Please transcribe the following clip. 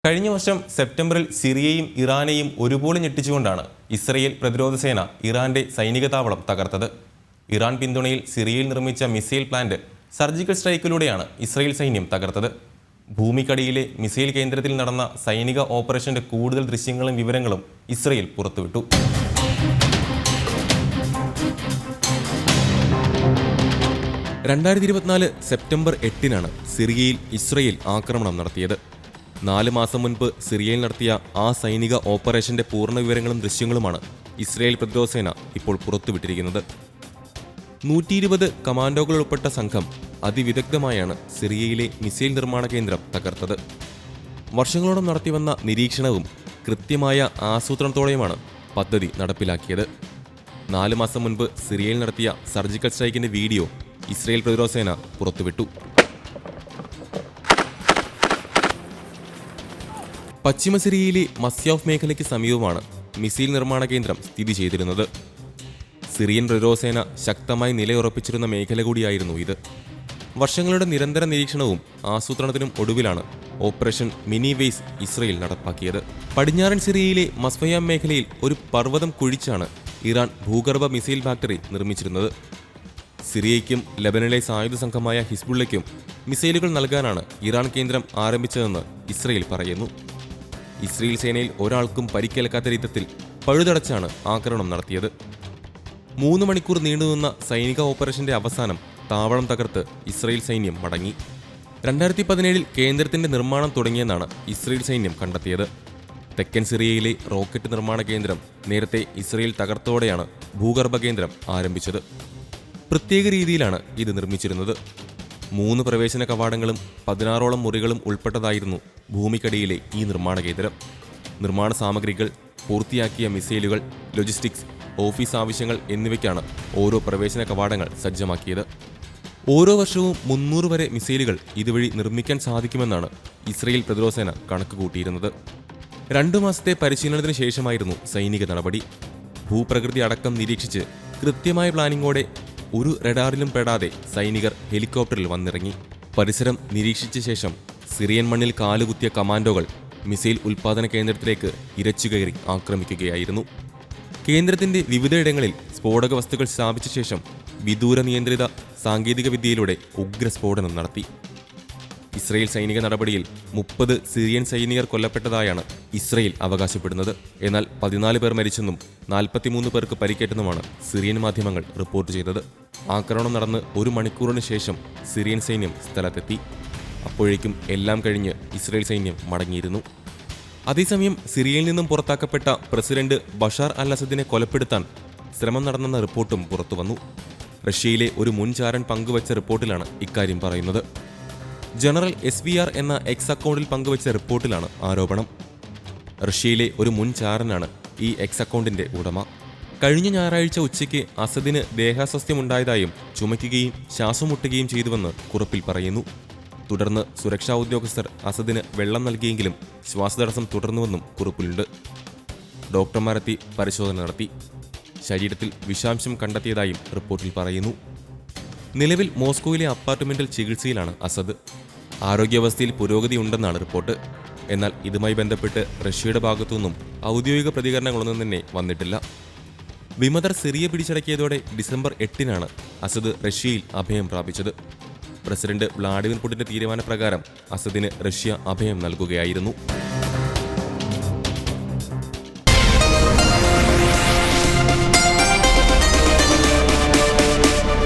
കഴിഞ്ഞ വർഷം സെപ്റ്റംബറിൽ സിറിയയും ഇറാനെയും ഒരുപോലെ ഞെട്ടിച്ചുകൊണ്ടാണ് ഇസ്രയേൽ പ്രതിരോധ സേന ഇറാന്റെ സൈനിക താവളം തകർത്തത്. ഇറാൻ പിന്തുണയിൽ സിറിയയിൽ നിർമ്മിച്ച മിസൈൽ പ്ലാന്റ് സർജിക്കൽ സ്ട്രൈക്കിലൂടെയാണ് ഇസ്രയേൽ സൈന്യം തകർത്തത്. ഭൂമിക്കടിയിലെ മിസൈൽ കേന്ദ്രത്തിൽ നടന്ന സൈനിക ഓപ്പറേഷന്റെ കൂടുതൽ ദൃശ്യങ്ങളും വിവരങ്ങളും ഇസ്രയേൽ പുറത്തുവിട്ടു. 2024 സെപ്റ്റംബർ 8-നാണ് സിറിയയിൽ ഇസ്രയേൽ ആക്രമണം നടത്തിയത്. 4 മാസം മുൻപ് സിറിയയിൽ നടത്തിയ ആ സൈനിക ഓപ്പറേഷന്റെ പൂർണ്ണ വിവരങ്ങളും ദൃശ്യങ്ങളുമാണ് ഇസ്രയേൽ പ്രതിരോധ സേന ഇപ്പോൾ പുറത്തുവിട്ടിരിക്കുന്നത്. 120 കമാൻഡോകൾ ഉൾപ്പെട്ട സംഘം അതിവിദഗ്ധമായാണ് സിറിയയിലെ മിസൈൽ നിർമ്മാണ കേന്ദ്രം തകർത്തത്. വർഷങ്ങളോളം നടത്തിവന്ന നിരീക്ഷണവും കൃത്യമായ ആസൂത്രണത്തോടെയുമാണ് പദ്ധതി നടപ്പിലാക്കിയത്. 4 മാസം മുൻപ് സിറിയയിൽ നടത്തിയ സർജിക്കൽ സ്ട്രൈക്കിന്റെ വീഡിയോ ഇസ്രയേൽ പ്രതിരോധ സേന പുറത്തുവിട്ടു. പശ്ചിമ സിറിയയിലെ മസ്യാഫ് മേഖലയ്ക്ക് സമീപമാണ് മിസൈൽ നിർമ്മാണ കേന്ദ്രം സ്ഥിതി ചെയ്തിരുന്നത്. സിറിയൻ പ്രതിരോധ സേന ശക്തമായി നിലയുറപ്പിച്ചിരുന്ന മേഖല കൂടിയായിരുന്നു ഇത്. വർഷങ്ങളുടെ നിരന്തര നിരീക്ഷണവും ആസൂത്രണത്തിനും ഒടുവിലാണ് ഓപ്പറേഷൻ മിനി വേസ് ഇസ്രയേൽ നടപ്പാക്കിയത്. പടിഞ്ഞാറൻ സിറിയയിലെ മസ്ഫയാം മേഖലയിൽ ഒരു പർവ്വതം കുഴിച്ചാണ് ഇറാൻ ഭൂഗർഭ മിസൈൽ ഫാക്ടറി നിർമ്മിച്ചിരുന്നത്. സിറിയയ്ക്കും ലബനനിലെ സായുധ സംഘമായ ഹിസ്ബുള്ളയ്ക്കും മിസൈലുകൾ നൽകാനാണ് ഇറാൻ കേന്ദ്രം ആരംഭിച്ചതെന്ന് ഇസ്രയേൽ പറയുന്നു. ഇസ്രയേൽ സേനയിൽ ഒരാൾക്കും പരിക്കേൽക്കാത്ത രീതിയിൽ പഴുതടച്ചാണ് ആക്രമണം നടത്തിയത്. 3 മണിക്കൂർ നീണ്ടുനിന്ന സൈനിക ഓപ്പറേഷന്റെ അവസാനം താവളം തകർത്ത് ഇസ്രയേൽ സൈന്യം മടങ്ങി. 2017 കേന്ദ്രത്തിന്റെ നിർമ്മാണം തുടങ്ങിയെന്നാണ് ഇസ്രയേൽ സൈന്യം കണ്ടെത്തിയത്. തെക്കൻ സിറിയയിലെ റോക്കറ്റ് നിർമ്മാണ കേന്ദ്രം നേരത്തെ ഇസ്രയേൽ തകർത്തോടെയാണ് ഭൂഗർഭ കേന്ദ്രം ആരംഭിച്ചത്. പ്രത്യേക രീതിയിലാണ് ഇത് നിർമ്മിച്ചിരുന്നത്. 3 പ്രവേശന കവാടങ്ങളും 16ഓളം മുറികളും ഉൾപ്പെട്ടതായിരുന്നു ഭൂമിക്കടിയിലെ ഈ നിർമ്മാണ കേന്ദ്രം. നിർമ്മാണ സാമഗ്രികൾ, പൂർത്തിയാക്കിയ മിസൈലുകൾ, ലോജിസ്റ്റിക്സ്, ഓഫീസ് ആവശ്യങ്ങൾ എന്നിവയ്ക്കാണ് ഓരോ പ്രവേശന കവാടങ്ങൾ സജ്ജമാക്കിയത്. ഓരോ വർഷവും 300 വരെ മിസൈലുകൾ ഇതുവഴി നിർമ്മിക്കാൻ സാധിക്കുമെന്നാണ് ഇസ്രയേൽ പ്രതിരോധ സേന കണക്കുകൂട്ടിയിരുന്നത്. 2 മാസത്തെ പരിശീലനത്തിന് ശേഷമായിരുന്നു സൈനിക നടപടി. ഭൂപ്രകൃതി അടക്കം നിരീക്ഷിച്ച് കൃത്യമായ പ്ലാനിങ്ങോടെ ഒരു റഡാറിലും പെടാതെ സൈനികർ ഹെലികോപ്റ്ററിൽ വന്നിറങ്ങി. പരിസരം നിരീക്ഷിച്ച ശേഷം സിറിയൻ മണ്ണിൽ കാലുകുത്തിയ കമാൻഡോകൾ മിസൈൽ ഉൽപ്പാദന കേന്ദ്രത്തിലേക്ക് ഇരച്ചുകയറി ആക്രമിക്കുകയായിരുന്നു. കേന്ദ്രത്തിന്റെ വിവിധയിടങ്ങളിൽ സ്ഫോടക വസ്തുക്കൾ സ്ഥാപിച്ച ശേഷം വിദൂര നിയന്ത്രിത സാങ്കേതിക വിദ്യയിലൂടെ ഉഗ്രസ്ഫോടനം നടത്തി. ഇസ്രയേൽ സൈനിക നടപടിയിൽ 30 സിറിയൻ സൈനികർ കൊല്ലപ്പെട്ടതായാണ് ഇസ്രയേൽ അവകാശപ്പെടുന്നത്. എന്നാൽ 14 പേർ മരിച്ചെന്നും 43 പേർക്ക് പരിക്കേറ്റെന്നുമാണ് സിറിയൻ മാധ്യമങ്ങൾ റിപ്പോർട്ട് ചെയ്തത്. ആക്രമണം നടന്ന് 1 മണിക്കൂറിന് ശേഷം സിറിയൻ സൈന്യം സ്ഥലത്തെത്തി. അപ്പോഴേക്കും എല്ലാം കഴിഞ്ഞ് ഇസ്രയേൽ സൈന്യം മടങ്ങിയിരുന്നു. അതേസമയം സിറിയയിൽ നിന്നും പുറത്താക്കപ്പെട്ട പ്രസിഡന്റ് ബഷാർ അൽ അസദിനെ കൊലപ്പെടുത്താൻ ശ്രമം നടന്നെന്ന റിപ്പോർട്ടും പുറത്തുവന്നു. റഷ്യയിലെ ഒരു മുൻ ചാരൻ പങ്കുവച്ച റിപ്പോർട്ടിലാണ് ഇക്കാര്യം പറയുന്നത്. ജനറൽ SVR എന്ന എക്സ് അക്കൗണ്ടിൽ പങ്കുവച്ച റിപ്പോർട്ടിലാണ് ആരോപണം. റഷ്യയിലെ ഒരു മുൻ ചാരനാണ് ഈ എക്സ് അക്കൗണ്ടിന്റെ ഉടമ. കഴിഞ്ഞ ഞായറാഴ്ച ഉച്ചയ്ക്ക് അസദിന് ദേഹാസ്വാസ്ഥ്യമുണ്ടായതായും ചുമയ്ക്കുകയും ശ്വാസം മുട്ടുകയും ചെയ്തുവെന്ന് കുറിപ്പിൽ പറയുന്നു. തുടർന്ന് സുരക്ഷാ ഉദ്യോഗസ്ഥർ അസദിന് വെള്ളം നൽകിയെങ്കിലും ശ്വാസതടസ്സം തുടർന്നുവെന്നും കുറിപ്പിലുണ്ട്. ഡോക്ടർമാരെത്തി പരിശോധന നടത്തി. ശരീരത്തിൽ വിഷാംശം കണ്ടെത്തിയതായും റിപ്പോർട്ടിൽ പറയുന്നു. നിലവിൽ മോസ്കോയിലെ അപ്പാർട്ട്മെന്റിൽ ചികിത്സയിലാണ് അസദ്. ആരോഗ്യാവസ്ഥയിൽ പുരോഗതിയുണ്ടെന്നാണ് റിപ്പോർട്ട്. എന്നാൽ ഇതുമായി ബന്ധപ്പെട്ട് റഷ്യയുടെ ഭാഗത്തുനിന്നും ഔദ്യോഗിക പ്രതികരണങ്ങളൊന്നും തന്നെ വന്നിട്ടില്ല. വിമതർ സിറിയ പിടിച്ചടക്കിയതോടെ ഡിസംബർ 8-നാണ് അസദ് റഷ്യയിൽ അഭയം പ്രാപിച്ചത്. പ്രസിഡന്റ് വ്ളാഡിമിർ പുടിന്റെ തീരുമാനപ്രകാരം അസദിന് റഷ്യ അഭയം നൽകുകയായിരുന്നു.